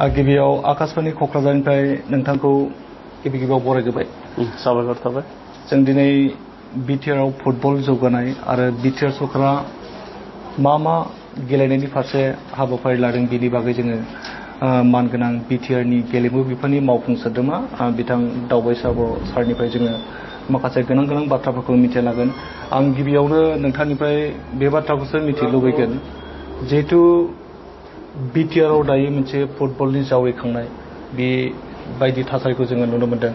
गिबियाव आकाशवाणी क'क्राझारनिफ्राय नोंथांखौ गिबियाव बरायग्रोबाय। साबायखर थाबाय। जों दिनै बिटिआरआव फुटबल जौगानाय आरो बिटिआर सरकारा मा गेलेनायनि फारसे हाबाफारि लादों बेनि बागै जोङो मानगोनां बिटिआरनि गेलेमु बिफाननि मावफुं सोद्रोमा बिथां दावबायसा बर' सारनिफ्राय जोङो माखासे गोनां बाथ्राफोरखौ मिथिनो लागोन। आं गिबियावनो नोंथांनिफ्राय बे बाथ्राखौसो मिथिनो लुबैगोन, जिहेतु बिटिआरआव दायो मोनसे फुटबलनि जावरिखांनाय बेबायदि थासारिखौ जोङो नुनो मोनदों।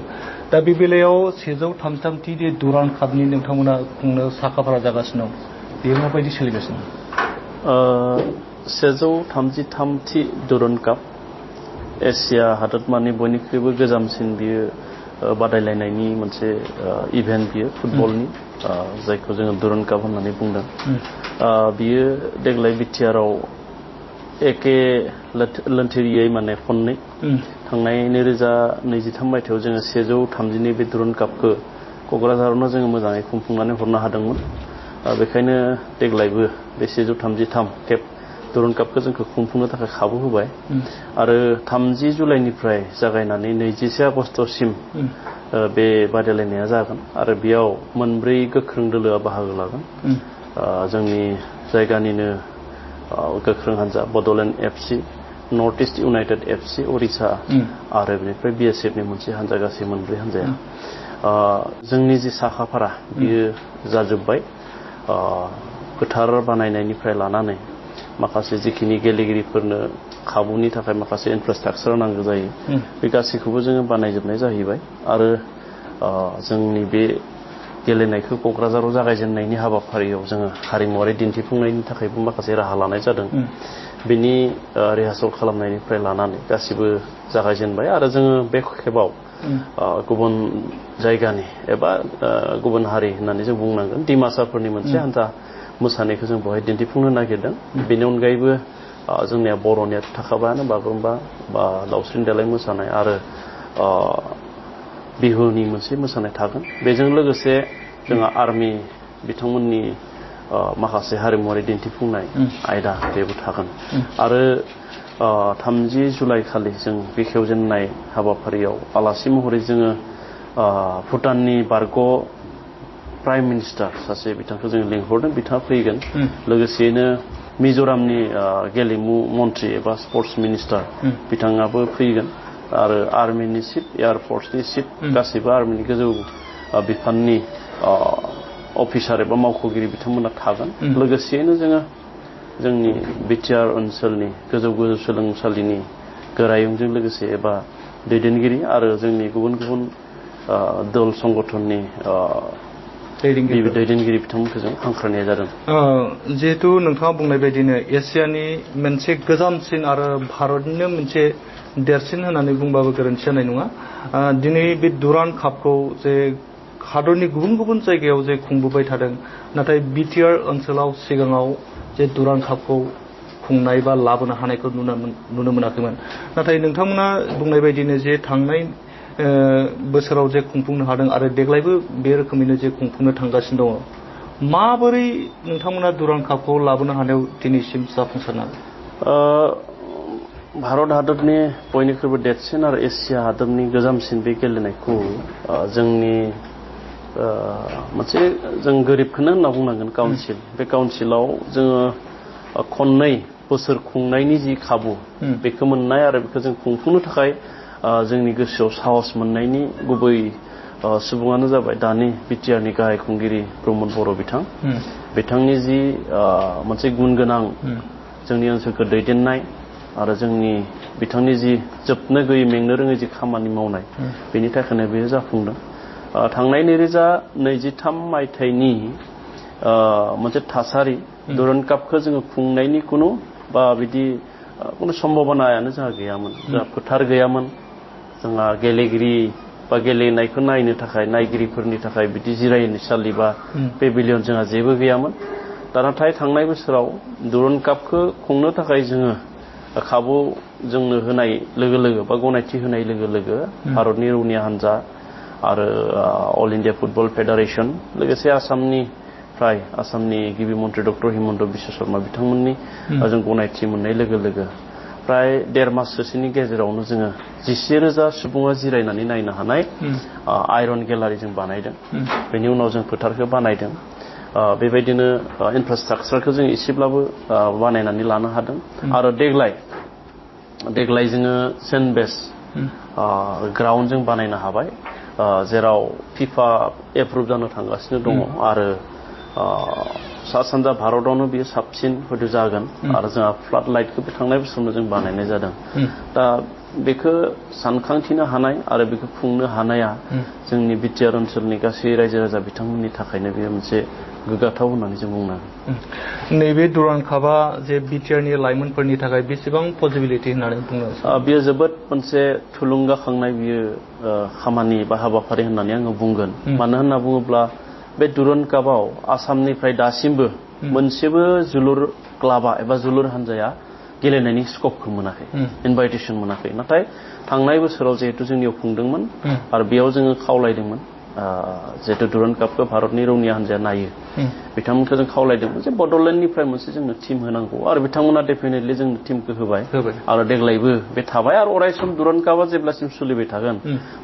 दा बे बेलायाव 133थि दुरान्ड कापनि नोंथांमोना खुंनो साखाफारा जागासिनो दं, बेयो माबायदि सोलिगासिनो? 133थि दुरान्ड काप एसिया हादोरमानि बयनिख्रुइबो गोजामसिन बियो बादायलायनायनि मोनसे इभेन्ट बियो फुटबलनि, जायखौ जोङो दुरान्ड काप होननानै बुंदों। बियो देग्लाय बिटिआरआव एखे लोन्थेरियै माने खननै थांनाय 2023 मायथाइयाव जोङो 130नि बे दुरान्ड कापखौ क'क्राझारावनो जोङो मोजाङै खुंफुंनानै हरनो हादोंमोन। बेखायनो देग्लायबो बे 133 खेब दुरान्ड कापखौ जोंखौ खुंफुंनो थाखाय खाबु होबाय। आरो 30 जुलाइनिफ्राय जागायनानै 21 आगस्तसिम बे बादायलायनाया जागोन आरो बेयाव 4 गोख्रों दोलोआ बाहागो लागोन। जोंनि जायगानिनो गोख्रों हान्जा Bodoland FC, north east United FC Orissa आरो बेनिफ्राय बिएसएफनि मोनसे हान्जा, गासै 4 हान्जाया। जोंनि जि साखाफारा बियो जाजोब्बाय। फोथार बानायनायनिफ्राय लानानै माखासे जिखिनि गेलेगिरिफोरनो खाबुनि थाखाय माखासे इनफ्रास्ट्राक्चार नांगौ जायो, बे गासैखौबो जोङो बानायजोबनाय जाहैबाय। आरो जोंनि बे गेलेनायखौ क'क्राझाराव जागायजेननायनि हाबाफारियाव जोङो हारिमुवारि दिन्थिफुंनायनि थाखायबो माखासे राहा लानाय जादों। बेनि रिहार्सेल खालामनायनिफ्राय लानानै गासिबो जागायजेनबाय आरो जोङो बे खेबाव गुबुन जायगानि एबा गुबुन हारि होननानै जों बुंनांगोन, डिमासाफोरनि मोनसे हान्जा मोसानायखौ जों बेवहाय दिन्थिफुंनो नागिरदों। बेनि अनगायैबो जोंनिया बर'नियाथ' थाखाबायानो बागुरुम्बा बा दावस्रि देलाय मोसानाय आरो बिहुनि मोनसे मोसानाय थागोन। बेजों लोगोसे जोंहा आर्मि बिथांमोननि माखासे हारिमुवारि दिन्थिफुंनाय आयदा बेबो थागोन। आरो 30 जुलाइ खालि जों बेखेवजेननाय हाबाफारियाव आलासि महरै जोङो भुटाननि बारग' प्राइम मिनिस्टार सासे बिथांखौ जों लिंहरदों, बिथाङा फैगोन। लोगोसेयैनो मिज'रामनि गेलेमु मन्त्रि एबा स्पर्ट्स मिनिस्टार बिथाङाबो फैगोन। आरो आर्मिनि चिफ, एयारफर्सनि चिफ, गासैबो आर्मिनि गोजौ बिफाननि अफिसार एबा मावख'गिरि बिथांमोना थागोन। लोगोसेयैनो जोङो जोंनि बिटिआर ओनसोलनि गोजौ सोलोंसालिनि गोरायुंजों लोगोसे एबा दैदेनगिरि आरो जोंनि गुबुन दल संगठननि दैदेनगिरि बिथांमोनखौ जों हांख्रायनाय जादों। जिहेतु नोंथाङा बुंनाय बायदिनो एसियानि मोनसे गोजामसिन आरो भारतनिनो मोनसे देरसिन होननानै बुंबाबो गोरोन्थि जानाय नङा। दिनै बे दुरान्ड कापखौ जे हादरनि गुबुन जायगायाव जे खुंबोबाय थादों, नाथाय बिटिआर ओनसोलाव सिगाङाव जे दुरान्ड कापखौ खुंनाय बा लाबोनो हानायखौ नुनो मोनाखैमोन। नाथाय नोंथांमोना बुंनाय बायदिनो जे थांनाय बोसोराव जे खुंफुंनो हादों आरो देग्लायबो बे रोखोमैनो जे खुंफुंनो थांगासिनो दङ, माबोरै नोंथांमोना दुरान्ड कापखौ लाबोनो हानायाव दिनैसिम जाफुंसारनो? भारत हादरनि बयनिख्रुइबो देरसिन आरो एसिया हादरनि गोजामसिन बे गेलेनायखौ जोंनि मोनसे जों गोरिबखौनो होनना बुंनांगोन काउन्सिल, बे काउन्सिलाव जोङो खननै बोसोर खुंनायनि जि खाबु बेखौ मोननाय आरो बेखौ जों खुंफुंनो थाखाय जोंनि गोसोआव साहस मोननायनि गुबै सुबुङानो जाबाय दानि बिटिआरनि गाहाय खुंगिरि प्रमद बर' बिथांनि जि मोनसे गुन गोनां जोंनि ओनसोलखौ दैदेननाय आरो बिथांनि जि जोबनो गैयै मेंनो रोङै जि खामानि मावनाय, बेनि थाखायनो बेयो जाफुंदों। थांनाय 2023 मायथाइनि मोनसे थासारि, दुरान्ड कापखौ जोङो खुंनायनि कुनु सम्भावनायानो जोंहा गैयामोन। जोंहा फोथार गैयामोन, जोंहा गेलेगिरि बा गेलेनायखौ नायनो थाखाय नायगिरिफोरनि थाखाय बिदि जिरायसालि बा पेभिलियन जोंहा जेबो गैयामोन। दा नाथाय थांनाय बोसोराव दुरान्ड कापखौ खुंनो थाखाय जोङो खाबु जोंनो होनाय लोगो लोगो बा गनायथि होनाय लोगो लोगो भारतनि रौनिया हान्जा आरो अल इन्डिया फुटबल फेडारेसन, लोगोसे आसामनि गिबि मन्त्रि डक्टर हिमन्त बिश्व शर्मा बिथांमोननि जों गनायथि मोननाय लोगो लोगो प्राय 1.5 माससोनि गेजेरावनो जोङो 11,000 सुबुङा जिरायनानै नायनो हानाय आयरन गेलारि जों बानायदों। बेनि उनाव जों फोथारखौ बानायदों। बेबायदिनो इनफ्रास्ट्राक्चारखौ जों एसेब्लाबो बानायनानै लानो हादों। आरो देग्लाय जोङो सेन्ट बेस ग्राउन्ड जों बानायनो हाबाय, जेराव फिफा एप्रुभ जानो थांगासिनो दङ। आरो सा सानजा भारतआवनो बियो साबसिन हयथ' जागोन। आरो जोंहा फ्लाड लाइटखौबो थांनाय बोसोरावनो जों बानायनाय जादों। दा बेखौ सानखांथिनो हानाय आरो बेखौ खुंनो हानाया जोंनि बिटिआर ओनसोलनि गासै रायजो राजा बिथांमोननि थाखायनो बेयो मोनसे गोग्गाथाव होननानै जों बुंनांगोन। नैबे दुरान्ड कापआ जे बिटिआरनि लाइमोनफोरनि थाखाय बेसेबां पजिबिलिटि होननानै बुंनो सानो? बेयो जोबोद मोनसे थुलुंगाखांनाय बियो खामानि बा हाबाफारि होननानै आङो बुंगोन। मानो होनना बुङोब्ला बे दुरान्ड कापआव आसामनिफ्राय दासिमबो मोनसेबो जोलुर क्लाबा एबा जोलुर हान्जाया गेलेनायनि स्कपखौ मोनाखै, इनभाइटेसन मोनाखै। नाथाय थांनाय बोसोराव जिहेतु जोंनियाव खुंदोंमोन आरो बेयाव जोङो खावलायदोंमोन, जिहेतु दुरान्ड कापखौ भारतनि रौनिया हान्जाया नायो, बिथांमोनखौ जों खावलायदोंमोन जे बड'लेण्डनिफ्राय मोनसे जोंनो टिम होनांगौ। आरो बिथांमोना डेफिनेटलि जोंनो टिमखौ होबाय। आरो देग्लायबो बे थाबाय। आरो अरायसम दुरान्ड कापआ जेब्लासिम सोलिबाय थागोन,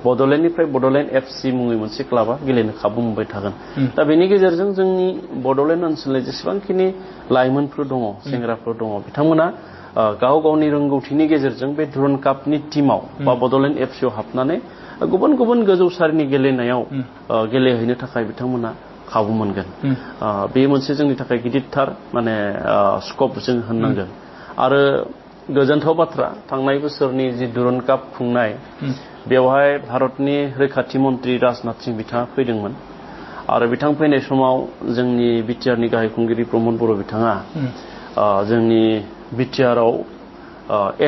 बड'लेण्डनिफ्राय बड'लेण्ड FC मुङै मोनसे क्लाबा गेलेनो खाबु मोनबाय थागोन। दा बेनि गेजेरजों जोंनि बड'लेण्ड ओनसोलनि जेसेबांखिनि लाइमोनफोर दङ, सेंग्राफोर दङ, बिथांमोना गाव गावनि रोंगौथिनि गेजेरजों बे दुरान्ड कापनि टिमाव बा बड'लेण्ड FC आव हाबनानै गुबुन गुबुन गोजौ सारिनि गेलेनायाव गेलेहैनो थाखाय बिथांमोना खाबु मोनगोन। बे मोनसे जोंनि थाखाय गिदिरथार माने स्कप जों होननांगोन। आरो गोजोनथाव बाथ्रा, थांनाय बोसोरनि जि दुरान्ड काप खुंनाय, बेवहाय भारतनि रैखाथि मन्त्रि राजनाथ सिंह बिथाङा फैदोंमोन। आरो बिथां फैनाय समाव जोंनि बिटिआरनि गाहाय खुंगिरि प्रमद बर' बिथाङा जोंनि बिटिआरआव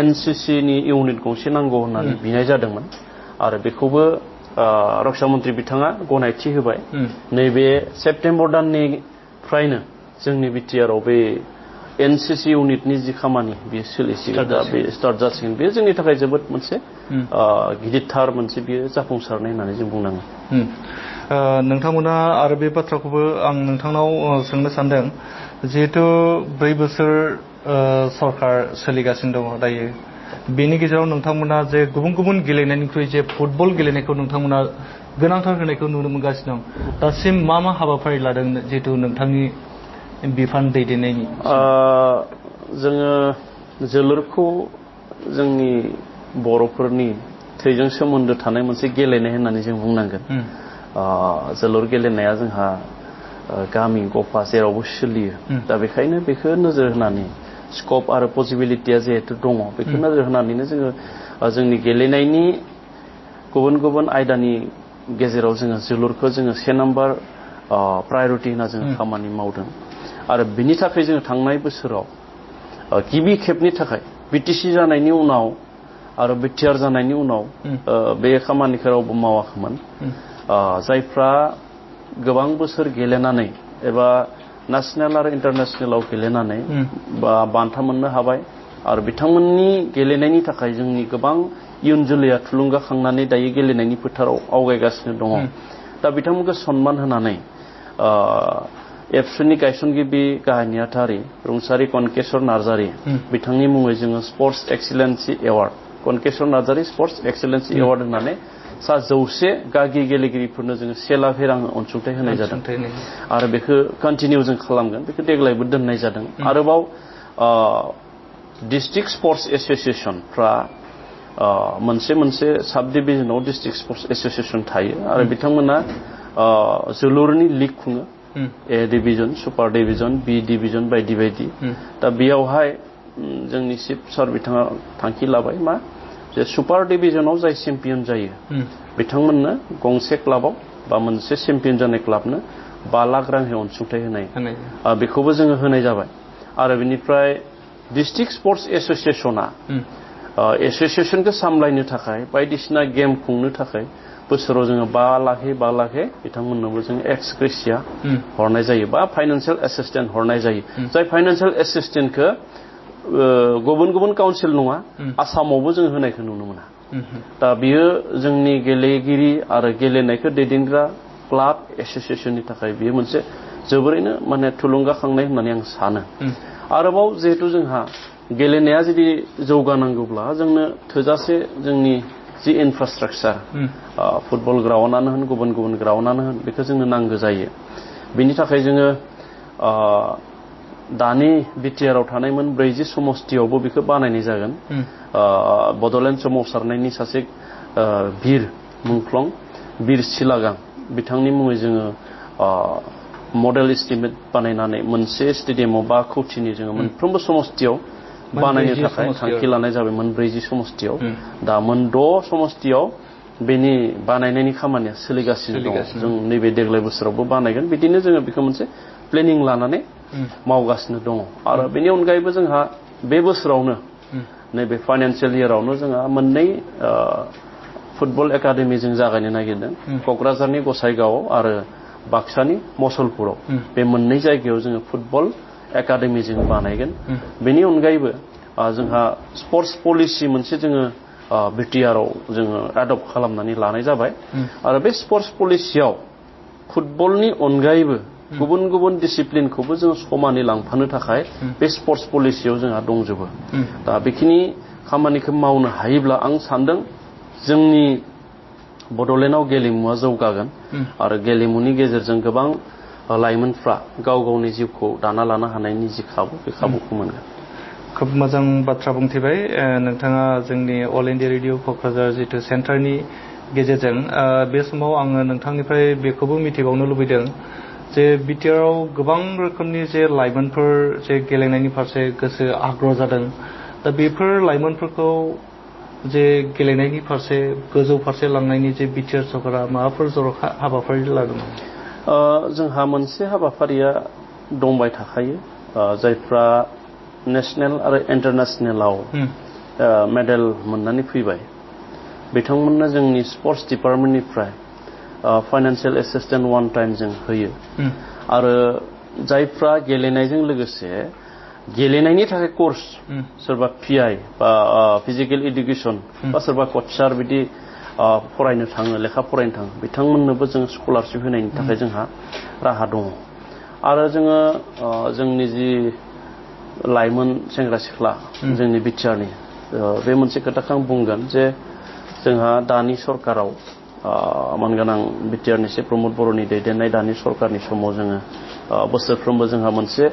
NCCनि इउनिट गंसे नांगौ होननानै बिनाय जादोंमोन। आरो बेखौबो रक्षा मन्त्रि बिथाङा गनायथि होबाय। नैबे सेप्तेम्बर दाननिफ्रायनो जोंनि बिटिआरआव बे NCC इउनिटनि जि खामानि बेयो सोलिसिगोन, दा बे स्टार्ट जासिगोन। बेयो जोंनि थाखाय जोबोद मोनसे गिदिरथार मोनसे बियो जाफुंसारनाय होननानै जों बुंनांगोन। नोंथांमोना आरो बे बाथ्राखौबो आं नोंथांनाव सोंनो सानदों, जिहेथु 4 बोसोर सरकार सोलिगासिनो दङ दायो, बेनि गेजेराव नोंथांमोना जे गुबुन गुबुन गेलेनायनिख्रुइ जे फुटबल गेलेनायखौ नोंथांमोना गोनांथार होनायखौ नुनो मोनगासिनो दं। दासिम मा हाबाफारि लादों जिहेतु नोंथांनि बिफान दैदेननायनि? जोङो जोलुरखौ जोंनि बर'फोरनि थैजों सोमोन्दो थानाय मोनसे गेलेनाय होननानै जों बुंनांगोन। जोलुर गेलेनाया जोंहा गामि गफा जेरावबो सोलियो। दा बेखायनो बेखौ नोजोर होनानै स्कप आरो पसिबिलिटिया जिहेतु दङ, बेखौ नोजोर होनानैनो जोङो जोंनि गेलेनायनि गुबुन गुबुन आयदानि गेजेराव जोङो जोलुरखौ जोङो 1 नाम्बार प्रायरिटि होनना जोङो खामानि मावदों। आरो बिनि थाखाय जोङो थांनाय बोसोराव गिबि खेबनि थाखाय बिटिसि जानायनि उनाव आरो बिटिआर जानायनि उनाव बे खामानिखौ रावबो मावाखैमोन। जायफ्रा गोबां बोसोर गेलेनानै एबा नेसनेल आरो इन्टारनेसनेलाव गेलेनानै बान्था मोननो हाबाय, आरो बिथांमोननि गेलेनायनि थाखाय जोंनि गोबां इयुन जोलैया थुलुंगाखांनानै दायो गेलेनायनि फोथाराव आवगायगासिनो दङ। दा बिथांमोनखौ सनमान होनानै एबसुनि गायसनगिरि गाहाय नेहाथारि रुंसारि कनकेश्वर नार्जारि बिथांनि मुङै जोङो sports excellence award, Kanakeswar Narzary sports excellence award होननानै 100 गागि गेलेगिरिफोरनो जोङो 1 लाख रां अनसुंथाइ होनाय जादों। आरो बेखौ कन्टिनिउ जों खालामगोन, बेखौ देग्लायबो दोननाय जादों। आरोबाव डिस्ट्रिक्ट स्पर्ट्स एस'सिएसनफ्रा मोनसे साब डिभिजनाव डिस्ट्रिक्ट स्पर्ट्स एस'सिएसन थायो, आरो बिथांमोना जोलुरनि लिग खुङो। A division, super division, B division बायदि बायदि। दा बेयावहाय जोंनि चिफ सार बिथाङा थांखि लाबाय मा, जे सुपार डिभिजनाव जाय चेम्पियन जायो बिथांमोननो गंसे क्लाबाव बा मोनसे चेम्पियन जानाय क्लाबनो 5 लाख रांनि अनसुंथाइ होनाय, बेखौबो जोङो होनाय जाबाय। आरो बिनिफ्राय डिस्ट्रिक्ट स्पर्ट्स एस'सिएसना एस'सिएसनखौ सामलायनो थाखाय बायदिसिना गेम खुंनो थाखाय बोसोराव जोङो 5 लाखै बिथांमोननोबो जों एक्स ग्रेसिया हरनाय जायो बा फाइनान्सियेल एसिस्टेन्ट हरनाय जायो। जाय फाइनान्सियेल एसिस्टेन्टखौ गुबुन गुबुन काउन्सिल नङा, आसामावबो जों होनायखौ नुनो मोना। दा बियो जोंनि गेलेगिरि आरो गेलेनायखौ दैदेनग्रा क्लाब एस'सिएसननि थाखाय बियो मोनसे जोबोरैनो माने थुलुंगाखांनाय होननानै आं सानो। आरोबाव जिहेतु जोंहा गेलेनाया जुदि जौगानांगौब्ला जोंनो थोजासे जोंनि जि इनफ्रास्ट्राक्चार फुटबल ग्राउन्डआनो होन गुबुन गुबुन ग्राउन्डआनो होन बेखौ जोंनो नांगौ जायो बेनि थाखाय जोङो दानि बिटिआरआव थानाय मोन 40 समष्टियावबो बेखौ बानायनाय जागोन बड'लेण्ड सोमावसारनायनि सासे बिर मुंख्लं बिर सिलागां बिथांनि मुङै जोङो मडेल एस्टिमेट बानायनानै मोनसे स्टेडियामाव 5 कौटिनि जोङो मोनफ्रोमबो समष्टियाव बानायनो थाखाय थांखि लानाय जाबाय 40 समष्टियाव दा 6 समष्टियाव बेनि बानायनायनि खामानिया सोलिगासिनो दं जों नैबे देग्लाय बोसोरावबो बानायगोन बिदिनो जोङो बेखौ मोनसे प्लेनिं लानानै मावगासिनो दङ आरो बेनि अनगायैबो जोंहा बे बोसोरावनो नैबे फाइनान्सियेल इयारावनो जोंहा मोननै फुटबल एकाडेमि जों जागायनो नागिरदों क'क्राझारनि गसाइगावआव आरो बाक्सानि मसलपुराव बे मोननै जायगायाव जोङो फुटबल एकाडेमि जों बानायगोन बेनि अनगायैबो जोंहा स्पर्ट्स पलिसि मोनसे जोङो बिटिआरआव जोङो एडप्ट खालामनानै लानाय जाबाय आरो बे स्पर्ट्स पलिसियाव फुटबलनि अनगायैबो गुबुन गुबुन डिसिप्लिनखौबो जों समानै लांफानो थाखाय बे स्पर्ट्स पलिसियाव जोंहा दंजोबो दा बेखिनि खामानिखौ मावनो हायोब्ला आं सानदों जोंनि बड'लेण्डआव गेलेमुआ जौगागोन आरो गेलेमुनि गेजेरजों गोबां लाइमोनफ्रा गाव गावनि जिउखौ दाना लानो हानायनि जि खाबु बे खाबुखौ मोनगोन खोब मोजां बाथ्रा बुंथिबाय नोंथाङा जोंनि अल इन्डिया रेडिअ क'क्राझार जितु सेन्टारनि गेजेरजों बे समाव आङो नोंथांनिफ्राय बेखौबो मिथिबावनो लुबैदों जे बिटिआरआव गोबां रोखोमनि जे लाइमोनफोर जे गेलेनायनि फारसे गोसो आग्रह जादों दा बेफोर लाइमोनफोरखौ जे गेलेनायनि फारसे गोजौ फारसे लांनायनि जे बिटिआर सरकारा माबाफोर जर'खा हाबाफारि लादोंमोन जोंहा मोनसे हाबाफारिया दंबाय थाखायो जायफ्रा नेशनेल आरो इन्टारनेशनेलाव मेडेल मोननानै फैबाय बिथांमोननो जोंनि स्पर्ट्स डिपार्टमेन्टनिफ्राय फाइनान्सियेल एसिस्टेन्ट वान टाइम जों होयो आरो जायफ्रा गेलेनायजों लोगोसे गेलेनायनि थाखाय कर्स सोरबा पिआइ बा फिजिकेल इडुकेसन बा सोरबा कचार बिदि फरायनो थाङो लेखा फरायनो थाङो बिथांमोननोबो जों स्कलारशिप होनायनि थाखाय जोंहा राहा दङ आरो जोङो जोंनि जि लाइमोन सेंग्रा सिख्ला जोंनि बिटिआरनि बे मोनसे खोथाखौ आं बुंगोन जे जोंहा दानि सरकाराव मानगोनां बिटिआरनि से प्रमद बर'नि दैदेननाय दानि सरकारनि समाव जोङो बोसोरफ्रोमबो जोंहा मोनसे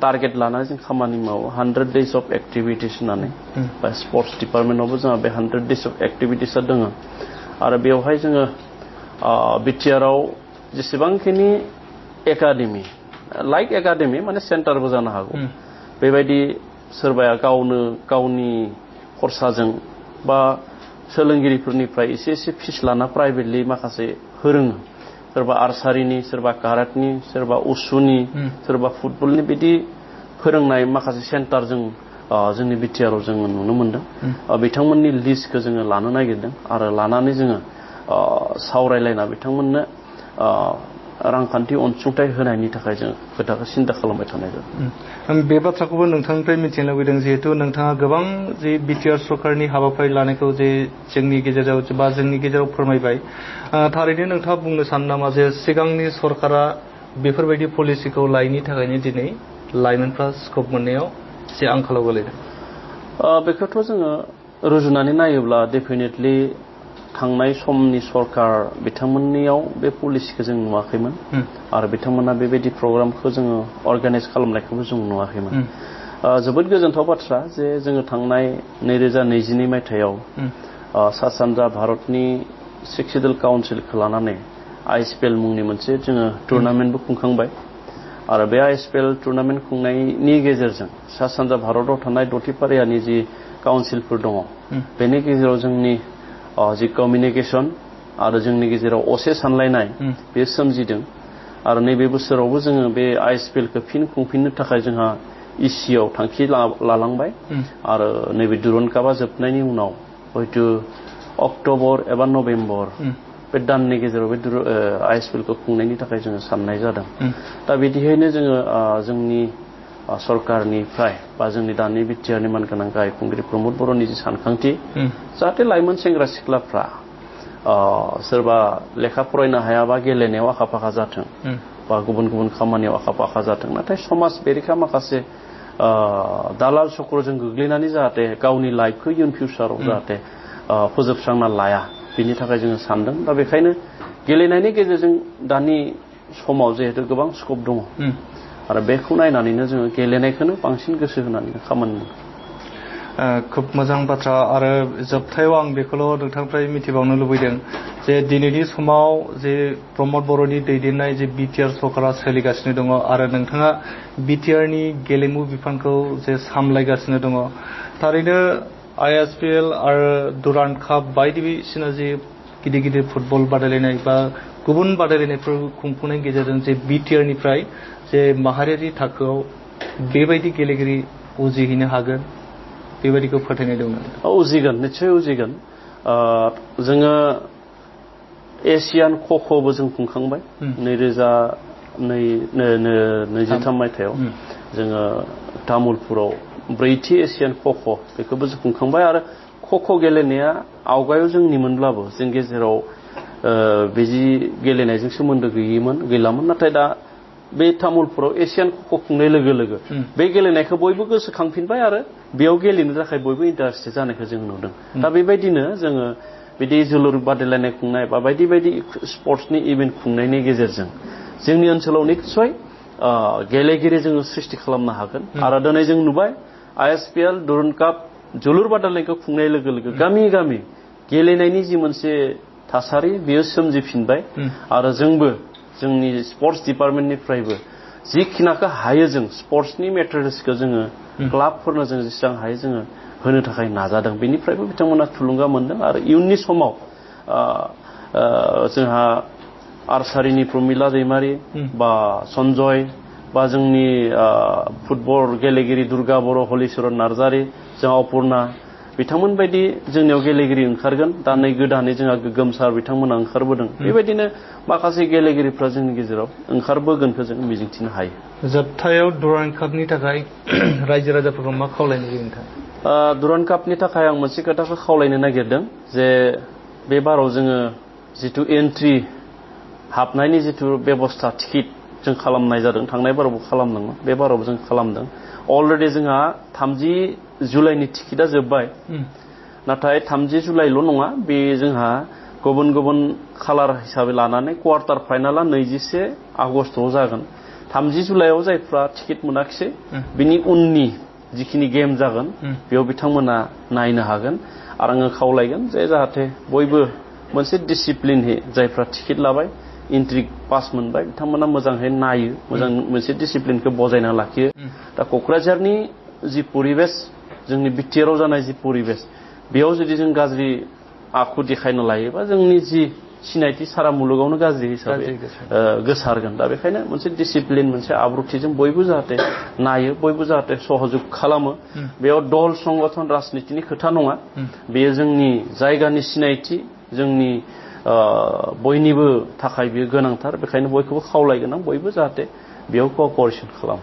टारगेट लानानै जों खामानि मावो 100 डेज अफ एक्टिभिटिस होननानै बा स्पर्ट्स डिपार्टमेन्टआवबो जोंहा बे 100 डेज अफ एक्टिभिटिसआ दङ आरो बेवहाय जोङो बिटिआरआव जेसेबांखिनि एकाडेमि लाइक एकाडेमि माने सेन्टारबो जानो हागौ बेबायदि सोरबाया गावनो गावनि खरसाजों बा सोलोंगिरिफोरनिफ्राय एसे फिस लाना प्राइभेटलि माखासे फोरोङो सोरबा आर्सारिनि सोरबा काराटेनि सोरबा उसुनि सोरबा फुटबलनि बिदि फोरोंनाय माखासे सेन्टार जों जोंनि बिटिआरआव जोङो नुनो मोनदों बिथांमोननि लिस्टखौ जोङो लानो नागिरदों आरो लानानै जोङो सावरायलायना बिथांमोननो रांखान्थि अनसुंथाइ होनायनि थाखाय जों खोथाखौ सिन्था खालामबाय थानाय जादों बे बाथ्राखौबो नोंथांनिफ्राय मिथिनो लुबैदों जिहेतु नोंथाङा गोबां जे बिटिआर सरकारनि हाबाफारि लानायखौ जे जोंनि गेजेराव बा जोंनि गेजेराव फोरमायबाय थारैनो नोंथाङा बुंनो सानो नामा जे सिगांनि सरकारा बेफोरबायदि पलिसिखौ लायैनि थाखायनो दिनै लाइमोनफ्रा स्कप मोननायाव एसे आंखालाव गोलैदों बेखौथ' जोङो रुजुनानै नायोब्ला डेफिनेटलि थांनाय समनि सरकार बिथांमोननियाव बे पलिसिखौ जों नुवाखैमोन आरो बिथांमोना बेबायदि प्रग्रामखौ जोङो अर्गानाइज खालामनायखौबो जों नुवाखैमोन जोबोद गोजोनथाव बाथ्रा जे जोङो थांनाय 2022 मायथाइयाव सा सानजा भारतनि सेक्सिडल काउन्सिलखौ लानानै आइएसपिएल मुंनि मोनसे जोङो टुर्नामेन्टबो खुंखांबाय आरो बे आइएसपिएल टुर्नामेन्ट खुंनायनि गेजेरजों सा सानजा भारताव थानाय दथिपारियानि जि काउन्सिलफोर दङ बेनि गेजेराव जोंनि जि कमिउनिकेसन आरो जोंनि गेजेराव असे सानलायनाय बे सोमजिदों आरो नैबे बोसोरावबो जोङो बे आइएसपिएलखौ फिन खुंफिननो थाखाय जोंहा इसिआव थांखि लालांबाय आरो नैबे दुरन कापआ जोबनायनि उनाव हयतो अक्ट'बर एबा नभेम्बर बे दाननि गेजेराव बे आइएसपिएलखौ खुंनायनि थाखाय जोङो साननाय जादों दा बिदिहायनो जोङो जोंनि सरकारनिफ्राय बा जोंनि दानि बिटिआरनि मानगोनां गाहाय खुंगिरि प्रमद बर'नि जि सानखांथि जाहाथे लाइमोन सेंग्रा सिख्लाफ्रा सोरबा लेखा फरायनो हायाबा गेलेनायाव आखा फाखा जाथों बा गुबुन गुबुन खामानियाव आखा फाखा जाथों नाथाय समाज बेरेखा माखासे दालाल चक्रजों गोग्लैनानै जाहाथे गावनि लाइफखौ इयुन फिउचाराव जाहाथे फोजोबस्रांना लाया बिनि थाखाय जोङो सानदों दा बेखायनो गेलेनायनि गेजेरजों दानि समाव जिहेतु गोबां स्कप दङ आरो बेखौ नायनानैनो जोङो गेलेनायखौनो बांसिन गोसो होनानै खामानि मावो खोब मोजां बाथ्रा आरो जोबथायाव आं बेखौल' नोंथांनिफ्राय मिथिबावनो लुबैदों जे दिनैनि समाव जे प्रमद बर'नि दैदेननाय जे बिटिआर सरकारा सोलिगासिनो दङ आरो नोंथाङा बिटिआरनि गेलेमु बिफानखौ जे सामलायगासिनो दङ थारैनो ISPL आरो दुरान्ड काप बायदिसिना जे गिदिर गिदिर फुटबल बादायलायनाय बा गुबुन बादायलायनायफोर खुंफुंनायनि गेजेरजों जे बिटिआरनिफ्राय जे माहारियारि थाखोआव बेबायदि गेलेगिरि उजिहैनो हागोन बेबायदिखौ फोथायनाय दं उजिगोन निस्सय उजिगोन जोङो एसियान ख'ख'बो जों खुंखांबाय 2023 मायथाइयाव जोङो तामुलपुराव 4थि एसियान ख'ख' बेखौबो जों खुंखांबाय आरो ख'ख' गेलेनाया आवगायाव जोंनिमोनब्लाबो जों गेजेराव बिदि गेलेनायजों सोमोन्दो गैलामोन नाथाय दा बे तामुलपुराव एसियान ख'ख' खुंनाय लोगो लोगो बे गेलेनायखौ बयबो गोसोखांफिनबाय आरो बेयाव गेलेनो थाखाय बयबो इन्टारेस्टेड जानायखौ जों नुदों दा बेबायदिनो जोङो बिदि जोलुर बादायलायनाय खुंनाय बा बायदि बायदि स्पर्ट्सनि इभेन्ट खुंनायनि गेजेरजों जोंनि ओनसोलाव निस्सय गेलेगिरि जोङो सृष्टि खालामनो हागोन आरो दिनै जों नुबाय ISPL दुरान्ड काप जोलुर बादायलायनायखौ खुंनाय लोगो लोगो गामि गामि गेलेनायनि जि मोनसे थासारि बेयो सोमजिफिनबाय आरो जोंबो जोंनि स्पर्ट्स डिपार्टमेन्टनिफ्रायबो जिखिनाखौ हायो जों स्पर्ट्सनि मेटेरियल्सखौ जोङो क्लाबफोरनो जों जेसेबां हायो जोङो होनो थाखाय नाजादों बेनिफ्रायबो बिथांमोना थुलुंगा मोनदों आरो इयुननि समाव जोंहा आर्सारिनि प्रमिला दैमारि बा सन्जय बा जोंनि फुटबल गेलेगिरि दुर्गा बर' हलिचरन नार्जारि जोंहा अपुर्णा बिथांमोन बायदि जोंनियाव गेलेगिरि ओंखारगोन दा नै गोदानै जोंहा गोगोमसार बिथांमोना ओंखारबोदों बेबायदिनो माखासे गेलेगिरिफ्रा जोंनि गेजेराव ओंखारबोगोनखौ जों मिजिंथिनो हायो जोबथायाव दुरान्ड कापनि थाखाय रायजो राजाफोरखौ मा खावलायनो लुबैयो नोंथां दुरान्ड कापनि थाखाय आं मोनसे खोथाखौ खावलायनो नागिरदों जे बे बाराव जोङो जिथु एन्ट्रि हाबनायनि जिथु बेबस्था टिकेट जों खालामनाय जादों थांनाय बारावबो खालामदोंमोन बे बारावबो जों खालामदों अलरेडि जोंहा 30 जुलाइनि टिकेटआ जोब्बाय नाथाय 30 जुलाइल' नङा बे जोंहा गुबुन गुबुन खालार हिसाबै लानानै क्वार्टार फाइनाला 21 आगस्टआव जागोन 30 जुलाइआव जायफ्रा टिकेट मोनाखिसै बिनि उननि जिखिनि गेम जागोन बेयाव बिथांमोना नायनो हागोन आरो आङो खावलायगोन जे जाहाथे बयबो मोनसे डिसिप्लिनहै जायफ्रा टिकेट लाबाय एन्ट्रि पास मोनबाय बिथांमोना मोजाङै नायो मोजां मोनसे डिसिप्लिनखौ बजायना लाखियो दा क'क्राझारनि जि परिबेस जोंनि बिटिआरआव जानाय जि परिबेस बेयाव जुदि जों गाज्रि आखु देखायनो लायोबा जोंनि जि सिनायथि सारा मुलुगावनो गाज्रि हिसाबै गोसारगोन दा बेखायनो मोनसे डिसिप्लिन मोनसे आब्रुथिजों बयबो जाहाथे नायो बयबो जाहाथे सहजुग खालामो बेयाव दल संगठन राजनितिनि खोथा नङा बेयो जोंनि जायगानि सिनायथि जोंनि बयनिबो थाखाय बेयो गोनांथार बेखायनो बयखौबो खावलायगोन आं बयबो जाहाथे बेयाव क'अपारेसन खालामो